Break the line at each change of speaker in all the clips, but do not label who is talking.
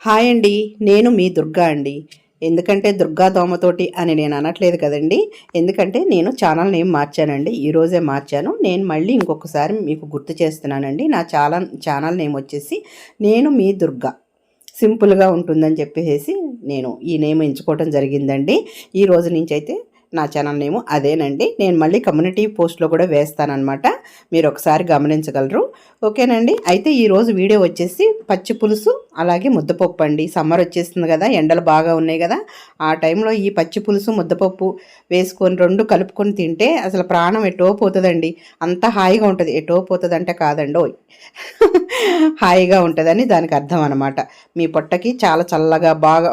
Hi అండి. నేను మీ దుర్గా అండి. ఎందుకంటే దుర్గా దోమతోటి అని నేను అనట్లేదు కదండి. ఎందుకంటే నేను ఛానల్ నేమ్ మార్చానండి. ఈరోజే మార్చాను. నేను మళ్ళీ ఇంకొకసారి మీకు గుర్తు చేస్తున్నానండి. నా ఛానల్ నేమ్ వచ్చేసి నేను మీ దుర్గా. సింపుల్గా ఉంటుందని చెప్పేసి నేను ఈ నేమ్ ఎంచుకోవడం జరిగిందండి. ఈ రోజు నుంచి అయితే నా ఛానల్ నేము అదేనండి. నేను మళ్ళీ కమ్యూనిటీ పోస్ట్లో కూడా వేస్తానన్నమాట. మీరు ఒకసారి గమనించగలరు. ఓకేనండి. అయితే ఈరోజు వీడియో వచ్చేసి పచ్చి పులుసు అలాగే ముద్దపప్పు అండి. సమ్మర్ వచ్చేస్తుంది కదా, ఎండలు బాగా ఉన్నాయి కదా, ఆ టైంలో ఈ పచ్చి పులుసు ముద్దపప్పు వేసుకొని రెండు కలుపుకొని తింటే అసలు ప్రాణం ఎటో పోతుందండి. అంత హాయిగా ఉంటుంది. ఎటో పోతుంది అంటే కాదండి, హాయిగా ఉంటుందని దానికి అర్థం అనమాట. మీ పొట్టకి చాలా చల్లగా బాగా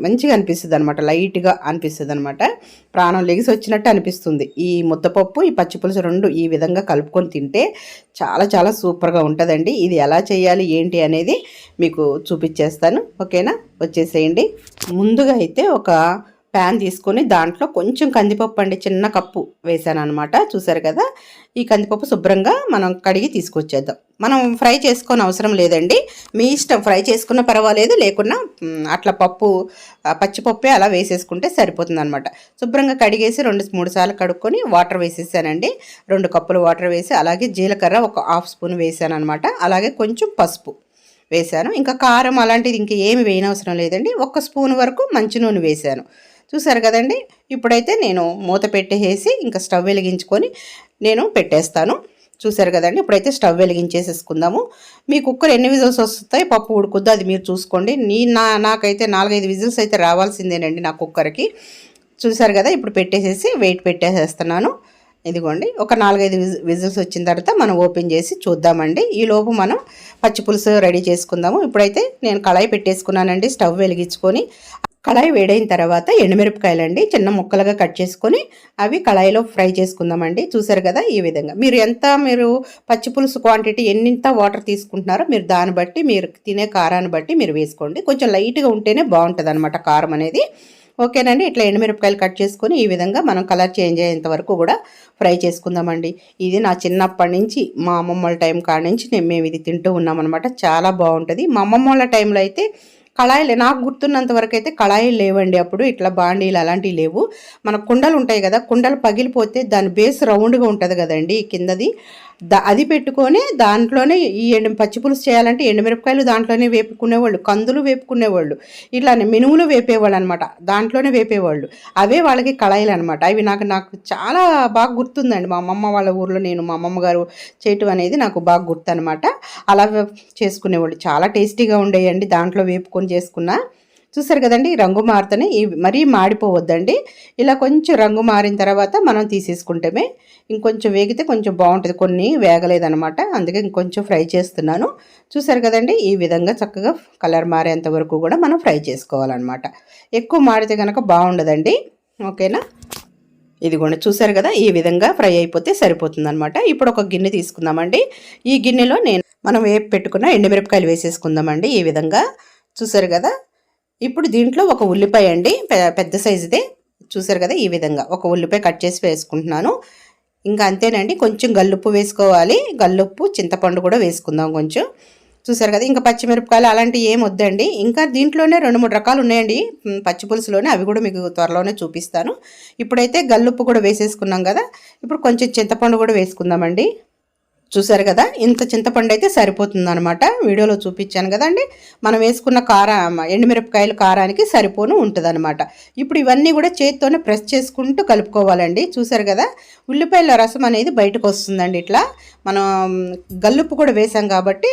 మంచిగా అనిపిస్తుంది అనమాట. లైట్గా అనిపిస్తుంది అనమాట. ప్రాణం లెగిసి వచ్చినట్టు అనిపిస్తుంది. ఈ ముద్దపప్పు ఈ పచ్చిపులుసు రెండు ఈ విధంగా కలుపుకొని తింటే చాలా చాలా సూపర్గా ఉంటుందండి. ఇది ఎలా చేయాలి ఏంటి అనేది మీకు చూపించేస్తాను. ఓకేనా, వచ్చేసేయండి. ముందుగా అయితే ఒక ప్యాన్ తీసుకొని దాంట్లో కొంచెం కందిపప్పు అండి, చిన్న కప్పు వేసాను అనమాట. చూసారు కదా, ఈ కందిపప్పు శుభ్రంగా మనం కడిగి తీసుకొచ్చేద్దాం. మనం ఫ్రై చేసుకొని అవసరం లేదండి, మీ ఇష్టం. ఫ్రై చేసుకున్న పర్వాలేదు, లేకున్నా అట్లా పచ్చిపప్పే అలా వేసేసుకుంటే సరిపోతుంది అనమాట. శుభ్రంగా కడిగేసి 2-3 సార్లు కడుక్కొని వాటర్ వేసేసానండి. 2 కప్పులు వాటర్ వేసి అలాగే జీలకర్ర ఒక హాఫ్ స్పూన్ వేసాను అనమాట. అలాగే కొంచెం పసుపు వేసాను. ఇంకా కారం అలాంటిది ఇంకా ఏమి వేయనవసరం లేదండి. 1 స్పూన్ వరకు మంచి నూనె వేసాను. చూసారు కదండి. ఇప్పుడైతే నేను మూత పెట్టేసి ఇంకా స్టవ్ వెలిగించుకొని నేను పెట్టేస్తాను. చూసారు కదండి. ఇప్పుడైతే స్టవ్ వెలిగించేసేసుకుందాము. మీ కుక్కర్ ఎన్ని విజిల్స్ వస్తాయి, పప్పు ఉడుకుద్దో అది మీరు చూసుకోండి. నాకైతే 4-5 విజిల్స్ అయితే రావాల్సిందేనండి నా కుక్కర్కి. చూసారు కదా, ఇప్పుడు పెట్టేసేసి వెయిట్ పెట్టేసేస్తున్నాను. ఇదిగోండి, ఒక 4-5 విజిల్స్ వచ్చిన తర్వాత మనం ఓపెన్ చేసి చూద్దామండి. ఈలోపు మనం పచ్చిపులుసు రెడీ చేసుకుందాము. ఇప్పుడైతే నేను కళాయి పెట్టేసుకున్నానండి. స్టవ్ వెలిగించుకొని కళాయి వేడైన తర్వాత ఎండుమిరపకాయలండి చిన్న ముక్కలుగా కట్ చేసుకొని అవి కళాయిలో ఫ్రై చేసుకుందామండి. చూసారు కదా, ఈ విధంగా మీరు పచ్చిపులుసు క్వాంటిటీ ఎన్నింత వాటర్ తీసుకుంటున్నారో మీరు దాన్ని బట్టి, మీరు తినే కారాన్ని బట్టి మీరు వేసుకోండి. కొంచెం లైట్గా ఉంటేనే బాగుంటుంది అనమాట కారం అనేది. ఓకేనండి. ఇట్లా ఎండుమిరపకాయలు కట్ చేసుకొని ఈ విధంగా మనం కలర్ చేంజ్ అయ్యేంత వరకు కూడా ఫ్రై చేసుకుందామండి. ఇది నా చిన్నప్పటి నుంచి మా అమ్మమ్మ వాళ్ళ టైం కాడ నుంచి మేము ఇది తింటూ ఉన్నామన్నమాట. చాలా బాగుంటుంది. మా అమ్మమ్మ వాళ్ళ టైంలో అయితే కళాయిలు, నాకు గుర్తున్నంత వరకు అయితే కళాయిలు లేవండి అప్పుడు. ఇట్లా బాండీలు అలాంటివి లేవు. మన కుండలు ఉంటాయి కదా, కుండలు పగిలిపోతే దాని బేస్ రౌండ్గా ఉంటుంది కదండి కిందది, అది పెట్టుకొని దాంట్లోనే ఈ పచ్చిపులుసు చేయాలంటే ఎండుమిరపకాయలు దాంట్లోనే వేపుకునేవాళ్ళు, కందులు వేపుకునేవాళ్ళు, ఇట్లానే మినుములు వేపేవాళ్ళు అనమాట. దాంట్లోనే వేపేవాళ్ళు. అవే వాళ్ళకి కళాయిలు అనమాట. అవి నాకు చాలా బాగా గుర్తుందండి. మా అమ్మమ్మ వాళ్ళ ఊర్లో మా అమ్మమ్మ గారు చేయటం అనేది నాకు బాగా గుర్తు అనమాట. అలా చేసుకునేవాళ్ళు. చాలా టేస్టీగా ఉండేయండి దాంట్లో వేపుకొని చేసుకున్నా. చూసారు కదండి, రంగు మారుతూనే మరీ మాడిపోవద్దండి. ఇలా కొంచెం రంగు మారిన తర్వాత మనం తీసేసుకుంటేమే ఇంకొంచెం వేగితే కొంచెం బాగుంటుంది. కొన్ని వేగలేదనమాట, అందుకే ఇంకొంచెం ఫ్రై చేస్తున్నాను. చూసారు కదండి, ఈ విధంగా చక్కగా కలర్ మారేంత వరకు కూడా మనం ఫ్రై చేసుకోవాలన్నమాట. ఎక్కువ మాడితే కనుక బాగుండదండి. ఓకేనా, ఇదిగోండి. చూసారు కదా, ఈ విధంగా ఫ్రై అయిపోతే సరిపోతుందన్నమాట. ఇప్పుడు ఒక గిన్నె తీసుకుందామండి. ఈ గిన్నెలో మనం వేపు పెట్టుకున్న ఎండుమిరపకాయలు వేసేసుకుందామండి. ఈ విధంగా చూసారు కదా. ఇప్పుడు దీంట్లో ఒక ఉల్లిపాయ అండి, పెద్ద సైజుదే. చూసారు కదా, ఈ విధంగా ఒక ఉల్లిపాయ కట్ చేసి వేసుకుంటున్నాను. ఇంకా అంతేనండి. కొంచెం గల్లుప్పు వేసుకోవాలి. గల్లుప్పు, చింతపండు కూడా వేసుకుందాం కొంచెం. చూసారు కదా, ఇంకా పచ్చిమిరపకాయలు అలాంటివి ఏం వద్దండి. ఇంకా దీంట్లోనే 2-3 రకాలు ఉన్నాయండి పచ్చి పులుసులోనే, అవి కూడా మీకు త్వరలోనే చూపిస్తాను. ఇప్పుడైతే గల్లుప్పు కూడా వేసేసుకున్నాం కదా, ఇప్పుడు కొంచెం చింతపండు కూడా వేసుకుందామండి. చూసారు కదా, ఇంత చింతపండు అయితే సరిపోతుంది అనమాట. వీడియోలో చూపించాను కదండి, మనం వేసుకున్న ఎండుమిరపకాయలు కారానికి సరిపోను ఉంటుంది అనమాట. ఇప్పుడు ఇవన్నీ కూడా చేతితోనే ప్రెస్ చేసుకుంటూ కలుపుకోవాలండి. చూసారు కదా, ఉల్లిపాయల రసం అనేది బయటకు వస్తుందండి. ఇట్లా మనం గల్లుప్పు కూడా వేసాం కాబట్టి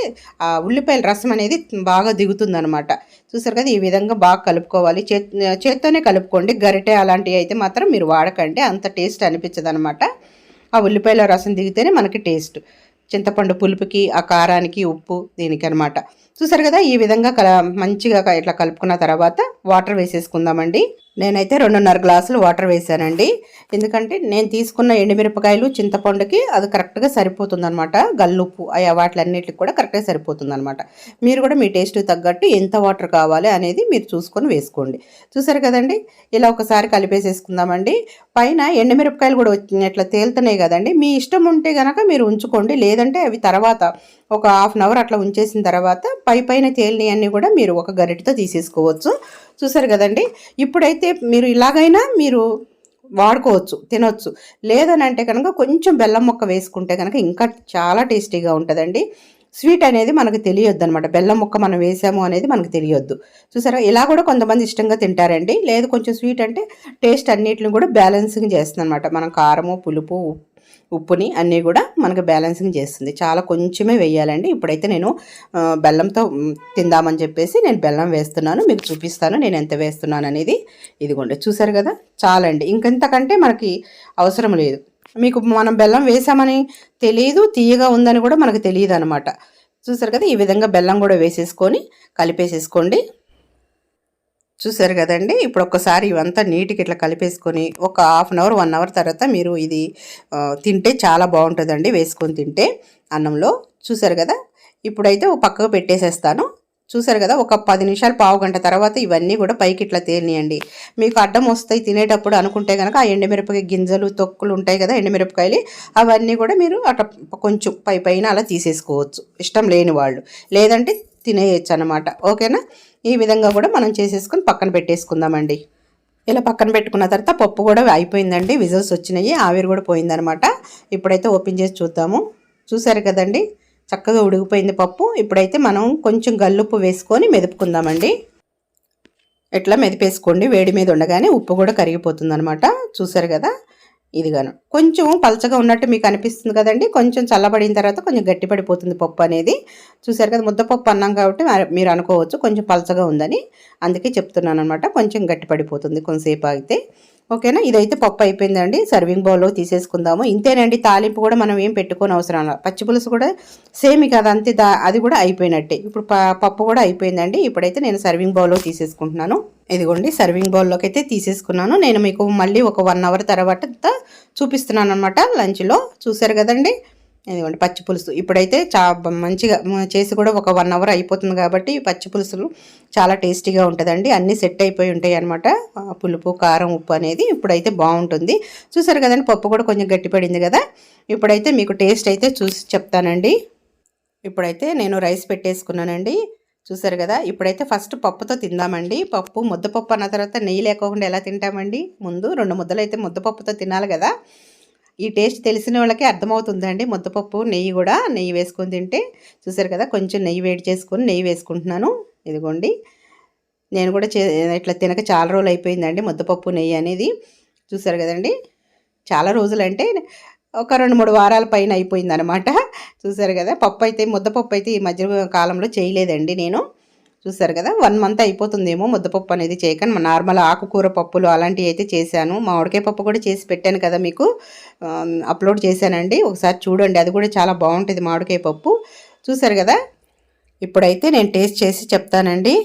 ఆ ఉల్లిపాయల రసం అనేది బాగా దిగుతుంది అనమాట. చూసారు కదా, ఈ విధంగా బాగా కలుపుకోవాలి. చేత్తోనే కలుపుకోండి. గరిటె అలాంటివి అయితే మాత్రం మీరు వాడకండి, అంత టేస్ట్ అనిపించదు అనమాట. ఆ ఉల్లిపాయల రసం దిగితేనే మనకి టేస్ట్. చింతపండు పులుపుకి, ఆ కారానికి, ఉప్పు దీనికి అనమాట. చూసారు కదా, ఈ విధంగా మంచిగా ఇట్లా కలుపుకున్న తర్వాత వాటర్ వేసేసుకుందామండి. నేనైతే 2.5 గ్లాసులు వాటర్ వేసానండి. ఎందుకంటే నేను తీసుకున్న ఎండుమిరపకాయలు, చింతపండుకి అది కరెక్ట్గా సరిపోతుంది అనమాట. గల్లుప్పు వాటిలన్నిటికి కూడా కరెక్ట్గా సరిపోతుంది అనమాట. మీరు కూడా మీ టేస్ట్ తగ్గట్టు ఎంత వాటర్ కావాలి అనేది మీరు చూసుకొని వేసుకోండి. చూసారు కదండి, ఇలా ఒకసారి కలిపేసేసుకుందామండి. పైన ఎండుమిరపకాయలు కూడా ఇట్లా తేలుతున్నాయి కదండి, మీ ఇష్టం ఉంటే కనుక మీరు ఉంచుకోండి. లేదంటే అవి తర్వాత ఒక హాఫ్ అన్ అవర్ అట్లా ఉంచేసిన తర్వాత పైన తేలినవన్నీ కూడా మీరు ఒక గరిటెతో తీసేసుకోవచ్చు. చూసారు కదండి. ఇప్పుడైతే మీరు ఇలాగైనా మీరు వాడుకోవచ్చు, తినొచ్చు. లేదని అంటే కనుక కొంచెం బెల్లం ముక్క వేసుకుంటే కనుక ఇంకా చాలా టేస్టీగా ఉంటుందండి. స్వీట్ అనేది మనకు తెలియొద్దు అనమాట. బెల్లం ముక్క మనం వేసాము అనేది మనకు తెలియొద్దు. చూసారా, ఇలా కూడా కొంతమంది ఇష్టంగా తింటారండి. లేదు కొంచెం స్వీట్ అంటే టేస్ట్ అన్నిటిని కూడా బ్యాలెన్సింగ్ చేస్తుంది అనమాట. మనం కారము, పులుపు, ఉప్పుని అన్నీ కూడా మనకు బ్యాలెన్సింగ్ చేస్తుంది. చాలా కొంచెమే వేయాలండి. ఇప్పుడైతే నేను బెల్లంతో తిందామని చెప్పేసి నేను బెల్లం వేస్తున్నాను. మీకు చూపిస్తాను నేను ఎంత వేస్తున్నాను అనేది. ఇదిగోండి, చూసారు కదా, చాలండి. ఇంకెంతకంటే మనకి అవసరం లేదు. మీకు మనం బెల్లం వేసామని తెలియదు, తీయగా ఉందని కూడా మనకు తెలియదు అనమాట. చూసారు కదా, ఈ విధంగా బెల్లం కూడా వేసేసుకొని కలిపేసేసుకోండి. చూసారు కదండి. ఇప్పుడు ఒక్కసారి ఇవంతా నీట్గా ఇట్లా కలిపేసుకొని ఒక హాఫ్ అన్ అవర్ 1 అవర్ తర్వాత మీరు ఇది తింటే చాలా బాగుంటుందండి, వేసుకొని తింటే అన్నంలో. చూసారు కదా, ఇప్పుడైతే పక్కకు పెట్టేసేస్తాను. చూసారు కదా, ఒక 10 నిమిషాలు, పావు గంట తర్వాత ఇవన్నీ కూడా పైకి ఇట్లా తేలియండి. మీకు అడ్డం వస్తాయి తినేటప్పుడు అనుకుంటే కనుక ఆ ఎండుమిరపకాయ గింజలు, తొక్కులు ఉంటాయి కదా ఎండుమిరపకాయలు, అవన్నీ కూడా మీరు అట్లా కొంచెం పైన అలా తీసేసుకోవచ్చు, ఇష్టం లేని వాళ్ళు. లేదంటే తినేయచ్చు అనమాట. ఓకేనా. ఈ విధంగా కూడా మనం చేసేసుకొని పక్కన పెట్టేసుకుందామండి. ఇలా పక్కన పెట్టుకున్న తర్వాత పప్పు కూడా అయిపోయిందండి. విజిల్స్ వచ్చినాయి, ఆవిరి కూడా పోయిందనమాట. ఇప్పుడైతే ఓపెన్ చేసి చూద్దాము. చూసారు కదండి, చక్కగా ఉడికిపోయింది పప్పు. ఇప్పుడైతే మనం కొంచెం గల్లుప్పు వేసుకొని మెదుపుకుందామండి. ఎట్లా మెదిపేసుకోండి, వేడి మీద ఉండగానే ఉప్పు కూడా కరిగిపోతుంది అనమాట. చూసారు కదా, ఇదిగాను కొంచెం పలచగా ఉన్నట్టు మీకు అనిపిస్తుంది కదండి. కొంచెం చల్లబడిన తర్వాత కొంచెం గట్టిపడిపోతుంది పప్పు అనేది. చూసారు కదా, ముద్దపప్పు అన్నాం కాబట్టి మీరు అనుకోవచ్చు కొంచెం పలచగా ఉందని. అందుకే చెప్తున్నాను అనమాట, కొంచెం గట్టిపడిపోతుంది కొంతసేపు ఆగితే. ఓకేనా. ఇదైతే పప్పు అయిపోయిందండి. సర్వింగ్ బౌల్లో తీసేసుకుందాము. ఇంతేనండి, తాలింపు కూడా మనం ఏం పెట్టుకోని అవసరం లేదు. పచ్చి పులుసు కూడా సేమ్ కదా, అంతే. అది కూడా అయిపోయినట్టే. ఇప్పుడు పప్పు కూడా అయిపోయిందండి. ఇప్పుడైతే నేను సర్వింగ్ బౌల్లో తీసేసుకుంటున్నాను. ఇదిగోండి, సర్వింగ్ బౌల్లోకి అయితే తీసేసుకున్నాను. నేను మీకు మళ్ళీ ఒక 1 అవర్ తర్వాత చూపిస్తున్నాను అనమాట లంచ్లో. చూసారు కదండి, ఇదిగోండి పచ్చి పులుసు. ఇప్పుడైతే మంచిగా చేసి కూడా ఒక 1 అవర్ అయిపోతుంది కాబట్టి పచ్చి పులుసులు చాలా టేస్టీగా ఉంటుందండి. అన్నీ సెట్ అయిపోయి ఉంటాయి అనమాట, పులుపు, కారం, ఉప్పు అనేది. ఇప్పుడైతే బాగుంటుంది. చూసారు కదండి, పప్పు కూడా కొంచెం గట్టిపడింది కదా. ఇప్పుడైతే మీకు టేస్ట్ అయితే చూసి చెప్తానండి. ఇప్పుడైతే నేను రైస్ పెట్టేసుకున్నానండి. చూసారు కదా, ఇప్పుడైతే ఫస్ట్ పప్పుతో తిందామండి. పప్పు, ముద్దపప్పు అన్న తర్వాత నెయ్యి లేకుండా ఎలా తింటామండి. ముందు 2 ముద్దలు అయితే ముద్దపప్పుతో తినాలి కదా. ఈ టేస్ట్ తెలిసిన వాళ్ళకి అర్థమవుతుందండి. ముద్దపప్పు నెయ్యి కూడా, నెయ్యి వేసుకొని తింటే. చూసారు కదా, కొంచెం నెయ్యి వేడి చేసుకొని నెయ్యి వేసుకుంటున్నాను. ఇదిగోండి, నేను కూడా ఇట్లా తినక చాలా రోజులు అయిపోయిందండి ముద్దపప్పు నెయ్యి అనేది. చూసారు కదండి, చాలా రోజులు అంటే ఒక 2-3 వారాల పైన అయిపోయిందనమాట. చూసారు కదా, పప్పు అయితే, ముద్దపప్పు అయితే ఈ మధ్య కాలంలో చేయలేదండి నేను. చూసారు కదా, 1 మంత్ అయిపోతుందేమో ముద్దపప్పు అనేది చేయక. నార్మల్ ఆకుకూర పప్పులు అలాంటివి అయితే చేశాను. మామిడికాయ పప్పు కూడా చేసి పెట్టాను కదా మీకు, అప్లోడ్ చేశానండి. ఒకసారి చూడండి, అది కూడా చాలా బాగుంటుంది మామిడికాయ పప్పు. చూసారు కదా, ఇప్పుడైతే నేను టేస్ట్ చేసి చెప్తానండి.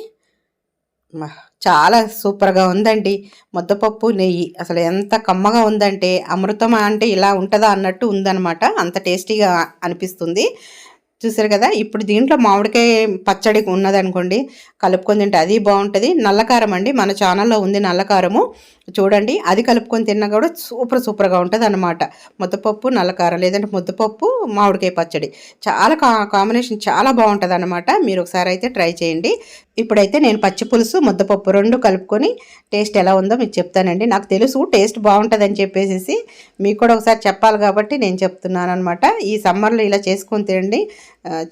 చాలా సూపర్గా ఉందండి. ముద్దపప్పు నెయ్యి అసలు ఎంత కమ్మగా ఉందంటే, అమృతం అంటే ఇలా ఉంటుందా అన్నట్టు ఉందన్నమాట. అంత టేస్టీగా అనిపిస్తుంది. చూసారు కదా, ఇప్పుడు దీంట్లో మామిడికాయ పచ్చడి ఉన్నదనుకోండి, కలుపుకొని తింటే అది బాగుంటుంది. నల్లకారం అండి, మన ఛానల్లో ఉంది నల్లకారము, చూడండి. అది కలుపుకొని తిన్నా కూడా సూపర్గా ఉంటుంది అన్నమాట. ముద్దపప్పు నల్లకారం, లేదంటే ముద్దపప్పు మామిడికాయ పచ్చడి, చాలా కాంబినేషన్ చాలా బాగుంటుంది అన్నమాట. మీరు ఒకసారి అయితే ట్రై చేయండి. ఇప్పుడైతే నేను పచ్చి పులుసు, ముద్దపప్పు 2 కలుపుకొని టేస్ట్ ఎలా ఉందో మీకు చెప్తానండి. నాకు తెలుసు టేస్ట్ బాగుంటుందని చెప్పేసి, మీకు కూడా ఒకసారి చెప్పాలి కాబట్టి నేను చెప్తున్నాను అనమాట. ఈ సమ్మర్లో ఇలా చేసుకొని తినండి,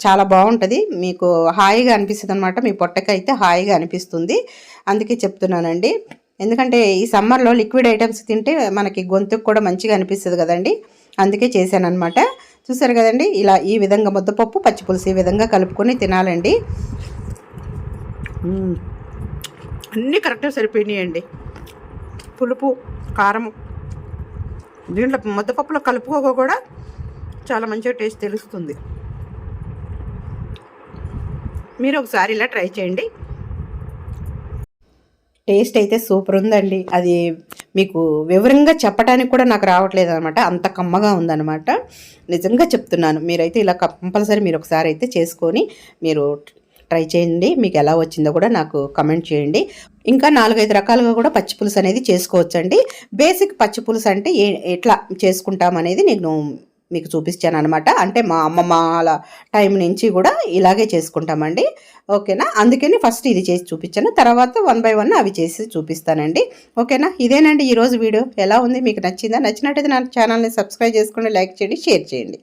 చాలా బాగుంటుంది. మీకు హాయిగా అనిపిస్తుంది అనమాట, మీ పొట్టకైతే హాయిగా అనిపిస్తుంది. అందుకే చెప్తున్నానండి. ఎందుకంటే ఈ సమ్మర్లో లిక్విడ్ ఐటమ్స్ తింటే మనకి గొంతుకు కూడా మంచిగా అనిపిస్తుంది కదండి, అందుకే చేశాను అనమాట. చూసారు కదండి, ఇలా ఈ విధంగా ముద్దపప్పు, పచ్చిపులుసు ఈ విధంగా కలుపుకొని తినాలండి. అన్నీ కరెక్ట్గా సరిపోయినాయండి. పులుపు, కారం దీంట్లో ముద్దపప్పులో కలుపుకోగా కూడా చాలా మంచిగా టేస్ట్ తెలుస్తుంది. మీరు ఒకసారి ఇలా ట్రై చేయండి. టేస్ట్ అయితే సూపర్ ఉందండి. అది మీకు వివరంగా చెప్పడానికి కూడా నాకు రావట్లేదు అనమాట, అంత కమ్మగా ఉందన్నమాట. నిజంగా చెప్తున్నాను. మీరైతే ఇలా కంపల్సరీ మీరు ఒకసారి అయితే చేసుకొని మీరు ట్రై చేయండి. మీకు ఎలా వచ్చిందో కూడా నాకు కమెంట్ చేయండి. ఇంకా 4-5 రకాలుగా కూడా పచ్చి పులుసు అనేది చేసుకోవచ్చండి. బేసిక్ పచ్చి పులుసు అంటే ఎట్లా చేసుకుంటాం అనేది నేను మీకు చూపించాను అనమాట. అంటే మా అమ్మమ్మల టైం నుంచి కూడా ఇలాగే చేసుకుంటామండి. ఓకేనా, అందుకని ఫస్ట్ ఇది చేసి చూపించాను, తర్వాత 1 బై 1 అవి చేసి చూపిస్తానండి. ఓకేనా, ఇదేనండి ఈరోజు వీడియో. ఎలా ఉంది, మీకు నచ్చిందా? నచ్చినట్టయితే నా ఛానల్ని సబ్స్క్రైబ్ చేసుకోండి, లైక్ చేయండి, షేర్ చేయండి.